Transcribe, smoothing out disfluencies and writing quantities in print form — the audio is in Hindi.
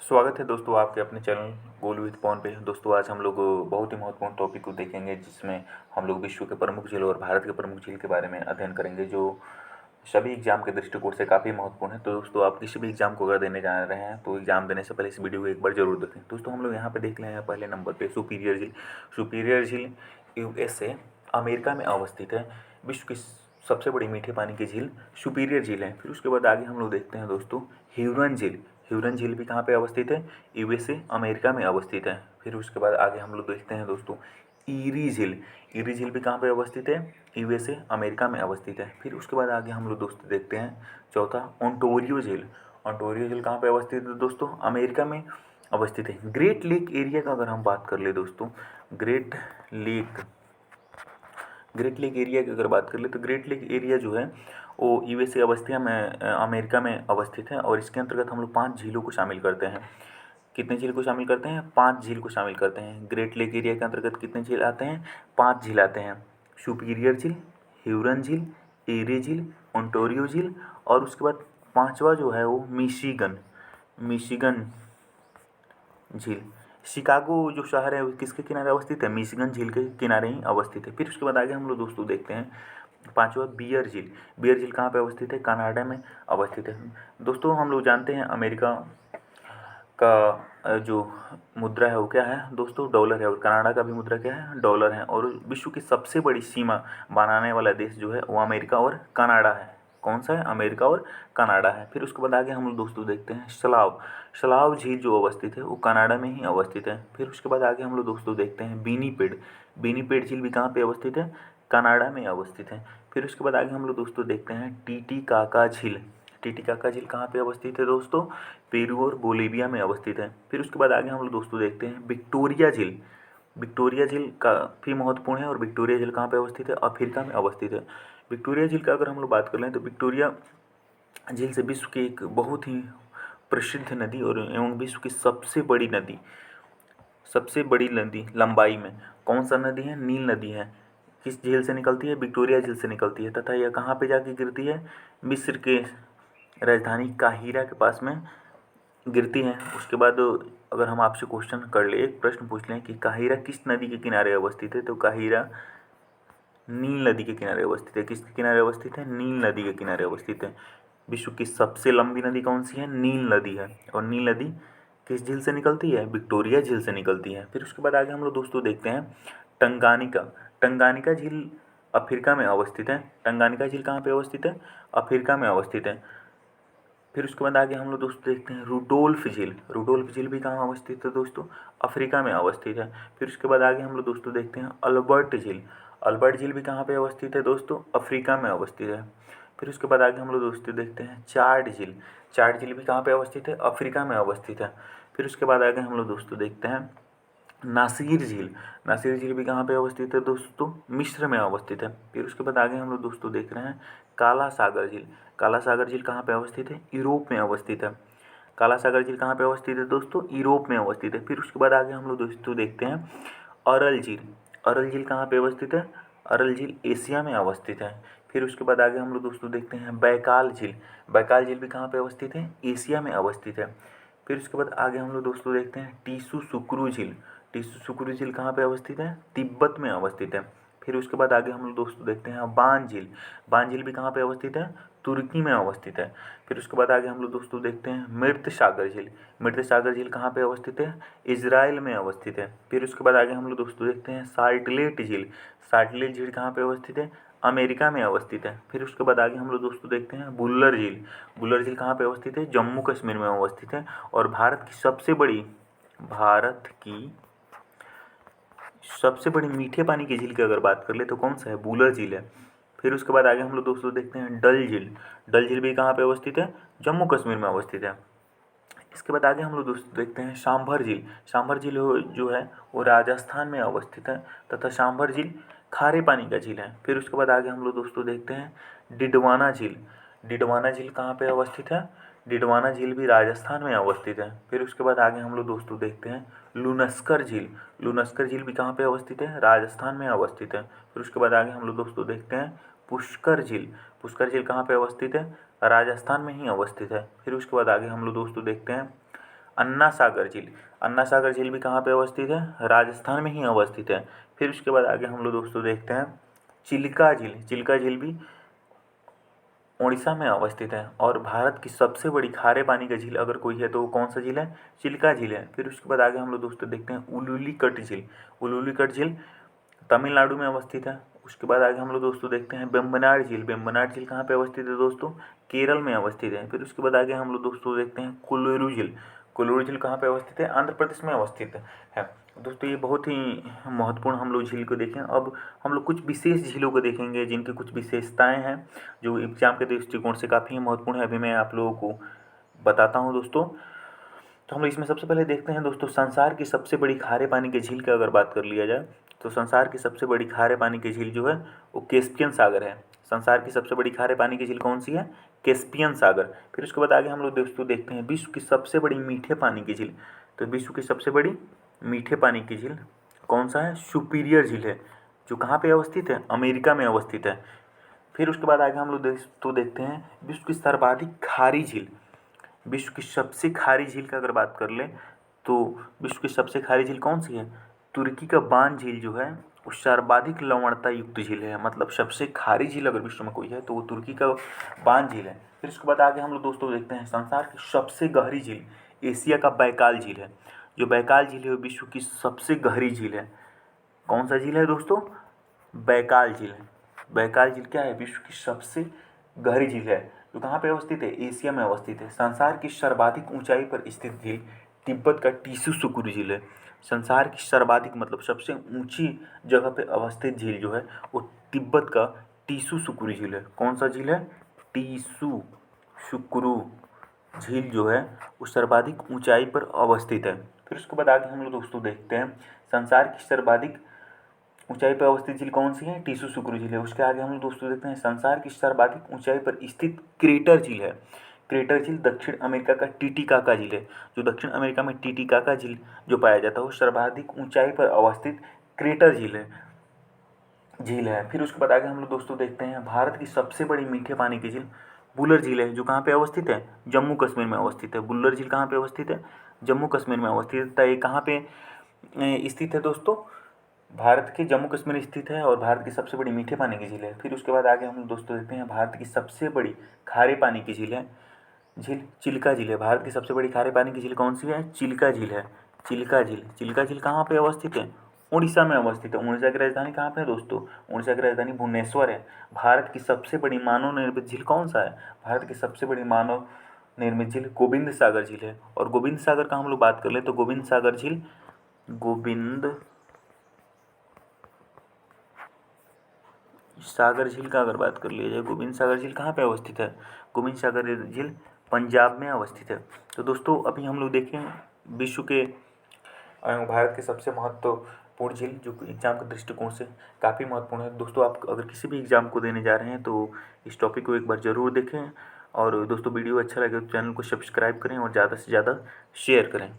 स्वागत है दोस्तों आपके अपने चैनल गोल विद पवन पे। दोस्तों आज हम लोग बहुत ही महत्वपूर्ण टॉपिक को देखेंगे, जिसमें हम लोग विश्व के प्रमुख झील और भारत के प्रमुख झील के बारे में अध्ययन करेंगे, जो सभी एग्जाम के दृष्टिकोण से काफ़ी महत्वपूर्ण है। तो दोस्तों आप किसी भी एग्जाम को अगर देने जा रहे हैं तो एग्जाम देने से पहले इस वीडियो को एक बार जरूर देखें। दोस्तों हम लोग यहाँ पे देख रहे हैं पहले नंबर पे सुपीरियर झील। सुपीरियर झील यूएसए अमेरिका में अवस्थित है। विश्व की सबसे बड़ी मीठे पानी की झील सुपीरियर झील है। फिर उसके बाद आगे हम लोग देखते हैं दोस्तों ह्यूरन झील। ह्यूरन झील भी कहाँ पे अवस्थित है? यूएसए अमेरिका में अवस्थित है। फिर उसके बाद आगे हम लोग देखते हैं दोस्तों ईरी झील। ईरी झील भी कहाँ पे अवस्थित है? यूएसए अमेरिका में अवस्थित है। फिर उसके बाद आगे हम लोग दोस्तों देखते हैं चौथा ओंटारियो झील। ओंटारियो झील कहाँ पे अवस्थित है दोस्तों? अमेरिका में अवस्थित है। ग्रेट लेक एरिया का अगर हम बात कर ले दोस्तों, ग्रेट लेक एरिया की अगर बात कर ले तो ग्रेट लेक एरिया जो है वो यूएसए अवस्थित में अमेरिका में अवस्थित है। और इसके अंतर्गत हम लोग 5 झीलों को शामिल करते हैं। कितने झील को शामिल करते हैं? 5 झील को शामिल करते हैं। ग्रेट लेक एरिया के अंतर्गत कितने झील आते हैं? 5 झील आते हैं। सुपीरियर झील, ह्यूरन झील, एरी झील, ओंटारियो झील और उसके बाद पांचवा जो है वो मिशिगन झील। शिकागो जो शहर है वो किसके किनारे अवस्थित है? मिशिगन झील के किनारे ही अवस्थित है। फिर उसके बाद आगे हम लोग दोस्तों देखते हैं पांचवा बियर झील। बियर झील कहाँ पे अवस्थित है? कनाडा में अवस्थित है। दोस्तों हम लोग जानते हैं अमेरिका का जो मुद्रा है वो क्या है दोस्तों? डॉलर है। और कनाडा का भी मुद्रा क्या है? डॉलर है। और विश्व की सबसे बड़ी सीमा बनाने वाला देश जो है वो अमेरिका और कनाडा है। कौन सा है? अमेरिका और कनाडा है। फिर उसके बाद आगे हम लोग दोस्तों देखते हैं सलाव झील जो अवस्थित है वो कनाडा में ही अवस्थित है। फिर उसके बाद आगे हम लोग दोस्तों देखते हैं विनीपेग झील भी कहाँ पे अवस्थित है? कनाडा में अवस्थित है। फिर उसके बाद आगे हम लोग दोस्तों देखते हैं टीटीकाका झील कहाँ पे अवस्थित है दोस्तों? पेरू और बोलीविया में अवस्थित है। फिर उसके बाद आगे हम लोग दोस्तों देखते हैं विक्टोरिया झील काफ़ी महत्वपूर्ण है। और विक्टोरिया झील कहाँ पे अवस्थित है? अफ्रीका में अवस्थित है। विक्टोरिया झील का अगर हम लोग बात कर लें तो विक्टोरिया झील से विश्व की एक बहुत ही प्रसिद्ध नदी और एवं विश्व की सबसे बड़ी नदी लंबाई में कौन सा नदी है? नील नदी है। किस झील से निकलती है? विक्टोरिया झील से निकलती है। तथा यह कहाँ पे जाके गिरती है? मिस्र के राजधानी काहिरा के पास में गिरती है। उसके बाद अगर हम आपसे क्वेश्चन कर ले, एक प्रश्न पूछ लें कि काहिरा किस नदी के किनारे अवस्थित है, तो काहिरा नील नदी के किनारे अवस्थित है। किसके किनारे अवस्थित है? नील नदी के किनारे अवस्थित है। विश्व की सबसे लंबी नदी कौन सी है? नील नदी है। और नील नदी किस झील से निकलती है? विक्टोरिया झील से निकलती है। फिर उसके बाद आगे हम लोग दोस्तों देखते हैं टंगानिका झील अफ्रीका में अवस्थित है। टंगानिका झील कहाँ पे अवस्थित है? अफ्रीका में अवस्थित है। फिर उसके बाद आगे हम लोग दोस्तों देखते हैं रुडोल्फ झील भी कहाँ अवस्थित है दोस्तों? अफ्रीका में अवस्थित है। फिर उसके बाद आगे हम लोग दोस्तों देखते हैं अल्बर्ट झील भी कहाँ पे अवस्थित है दोस्तों? अफ्रीका में अवस्थित है। फिर उसके बाद आगे हम लोग दोस्तों देखते हैं चार्ट झील भी कहाँ पे अवस्थित है? अफ्रीका में अवस्थित है। फिर उसके बाद आगे हम लोग दोस्तों देखते हैं नासिर झील भी कहाँ पे अवस्थित है दोस्तों? मिस्र में अवस्थित है। फिर उसके बाद आगे हम लोग दोस्तों देख रहे हैं काला सागर झील कहाँ पे अवस्थित है? यूरोप में अवस्थित है। काला सागर झील कहाँ पे अवस्थित है दोस्तों? यूरोप में अवस्थित है। फिर उसके बाद आगे हम लोग दोस्तों देखते हैं अरल झील कहाँ पे अवस्थित है? अरल झील एशिया में अवस्थित है। फिर उसके बाद आगे हम लोग दोस्तों देखते हैं बैकाल झील भी कहाँ पे अवस्थित है? एशिया में अवस्थित है। फिर उसके बाद आगे हम लोग दोस्तों देखते हैं टीसू सुकुरु झील कहाँ पे अवस्थित है? तिब्बत में अवस्थित है। फिर उसके बाद आगे हम लोग दोस्तों देखते हैं बान झील भी कहाँ पे अवस्थित है? तुर्की में अवस्थित है। फिर उसके बाद आगे हम लोग दोस्तों देखते हैं मृत सागर झील कहाँ पे अवस्थित है? इजराइल में अवस्थित है। फिर उसके बाद आगे हम लोग दोस्तों देखते हैं साल्टलेट झील कहाँ पे अवस्थित है? अमेरिका में अवस्थित है। फिर उसके बाद आगे हम लोग दोस्तों देखते हैं बुल्लर झील कहाँ पे अवस्थित है? जम्मू कश्मीर में अवस्थित है। और भारत की सबसे बड़ी मीठे पानी की झील की अगर बात कर ले तो कौन सा है? बुलर झील है। फिर उसके बाद आगे हम लोग दोस्तों देखते हैं डल झील भी कहाँ पे अवस्थित है? जम्मू कश्मीर में अवस्थित है। इसके बाद आगे हम लोग दोस्तों देखते हैं सांभर झील जो है वो राजस्थान में अवस्थित है। तथा सांभर झील खारे पानी का झील है। फिर उसके बाद आगे हम लोग दोस्तों देखते हैं डिडवाना झील कहाँ पे अवस्थित है? डिडवाना झील भी राजस्थान में अवस्थित है। फिर उसके बाद आगे हम लोग दोस्तों देखते हैं लुनस्कर झील भी कहाँ पे अवस्थित है? राजस्थान में अवस्थित है। फिर उसके बाद आगे हम लोग दोस्तों देखते हैं पुष्कर झील कहाँ पे अवस्थित है? राजस्थान में ही अवस्थित है। फिर उसके बाद आगे हम लोग दोस्तों देखते हैं अन्ना सागर झील। अन्ना सागर झील भी कहाँ पे अवस्थित है? राजस्थान में ही अवस्थित है। फिर उसके बाद आगे हम लोग दोस्तों देखते हैं चिल्का झील। चिल्का झील भी उड़ीसा में अवस्थित है। और भारत की सबसे बड़ी खारे पानी का झील अगर कोई है तो वो कौन सा झील है? चिल्का झील है। फिर उसके बाद आगे हम लोग दोस्तों देखते हैं उलुलिकट झील। उलुलिकट झील तमिलनाडु में अवस्थित है। उसके बाद आगे हम लोग दोस्तों देखते हैं वेम्बनाड झील। वेम्बनाड झील कहाँ पे अवस्थित है दोस्तों? केरल में अवस्थित है। फिर उसके बाद आगे हम लोग दोस्तों देखते हैं कोल्लूरू झील। कोल्लूरू झील कहाँ पे अवस्थित है? आंध्र प्रदेश में अवस्थित है। दोस्तों ये बहुत ही महत्वपूर्ण हम लोग झील को देखें। अब हम लोग कुछ विशेष झीलों को देखेंगे जिनकी कुछ विशेषताएं हैं जो एग्जाम के दृष्टिकोण से काफ़ी महत्वपूर्ण है। अभी मैं आप लोगों को बताता हूँ दोस्तों। तो हम लोग इसमें सबसे पहले देखते हैं दोस्तों संसार की सबसे बड़ी खारे पानी के झील की अगर बात कर लिया जाए तो संसार की सबसे बड़ी खारे पानी की झील जो है वो कैस्पियन सागर है। संसार की सबसे बड़ी खारे पानी की झील कौन सी है? कैस्पियन सागर। फिर उसके बाद आगे हम लोग दोस्तों देखते हैं विश्व की सबसे बड़ी मीठे पानी की झील। तो विश्व की सबसे बड़ी मीठे पानी की झील कौन सा है? सुपीरियर झील है, जो कहाँ पे अवस्थित है? अमेरिका में अवस्थित है। फिर उसके बाद आगे हम लोग दोस्तों देखते हैं विश्व की सर्वाधिक खारी झील। विश्व की सबसे खारी झील की अगर बात कर लें तो विश्व की सबसे खारी झील कौन सी है? तुर्की का बान झील जो है वो सर्वाधिक लवणता युक्त झील है। मतलब सबसे खारी झील अगर विश्व में कोई है तो वो तुर्की का बान झील है। फिर उसके बाद आगे हम लोग दोस्तों देखते हैं संसार की सबसे गहरी झील एशिया का बैकाल झील है। जो बैकाल झील है वो विश्व की सबसे गहरी झील है। कौन सा झील है दोस्तों? बैकाल झील है। बैकाल झील क्या है? विश्व की सबसे गहरी झील है जो कहाँ पे अवस्थित है? एशिया में अवस्थित है। संसार की सर्वाधिक ऊंचाई पर स्थित झील तिब्बत का टीसुशुकुरु झील है। संसार की सर्वाधिक मतलब सबसे ऊंची जगह पे अवस्थित झील जो है वो तिब्बत का टीसुशुकुरु झील है। कौन सा झील है? टीसुशुकुरु झील जो है वो सर्वाधिक ऊंचाई पर अवस्थित है। फिर उसके बाद आगे हम लोग दोस्तों देखते हैं संसार की सर्वाधिक ऊंचाई पर अवस्थित झील कौन सी है? टीसुशुकुरु झील है। उसके आगे हम लोग दोस्तों देखते हैं संसार की सर्वाधिक ऊंचाई पर स्थित क्रेटर झील है। क्रेटर झील दक्षिण अमेरिका का टीटीकाका झील है। जो दक्षिण अमेरिका में टीटीकाका झील जो पाया जाता है वो सर्वाधिक ऊंचाई पर अवस्थित क्रेटर झील है। फिर उसके बाद आगे हम लोग दोस्तों देखते हैं भारत की सबसे बड़ी मीठे पानी की झील बुलर झील है। जो कहाँ पे अवस्थित है? जम्मू कश्मीर में अवस्थित है। बुलर झील कहाँ पे अवस्थित है? जम्मू कश्मीर में अवस्थित है। तो ये कहाँ पे स्थित है दोस्तों? भारत के जम्मू कश्मीर स्थित है और भारत की सबसे बड़ी मीठे पानी की झील है। फिर उसके बाद आगे हम लोग दोस्तों देखते हैं भारत की सबसे बड़ी खारे पानी की झील है झील चिल्का झील है। भारत की सबसे बड़ी खारे पानी की झील कौन सी है? चिल्का झील है। चिल्का झील कहाँ पे अवस्थित है? उड़ीसा में अवस्थित है। उड़ीसा की राजधानी कहाँ पे है दोस्तों? उड़ीसा की राजधानी भुवनेश्वर है। भारत की सबसे बड़ी मानव निर्मित झील कौन सा है? भारत की सबसे बड़ी मानव निर्मित झील गोविंद सागर झील है। और गोविंद सागर का हम लोग बात कर ले तो गोविंद सागर झील गोविंद सागर झील का अगर बात कर लिया जाए गोविंद सागर झील कहाँ पे अवस्थित है? गोविंद सागर झील पंजाब में अवस्थित है। तो दोस्तों अभी हम लोग देखें विश्व के भारत के सबसे महत्वपूर्ण झील जो एग्जाम के दृष्टिकोण से काफ़ी महत्वपूर्ण है। दोस्तों आप अगर किसी भी एग्जाम को देने जा रहे हैं तो इस टॉपिक को एक बार ज़रूर देखें। और दोस्तों वीडियो अच्छा लगे तो चैनल को सब्सक्राइब करें और ज़्यादा से ज़्यादा शेयर करें।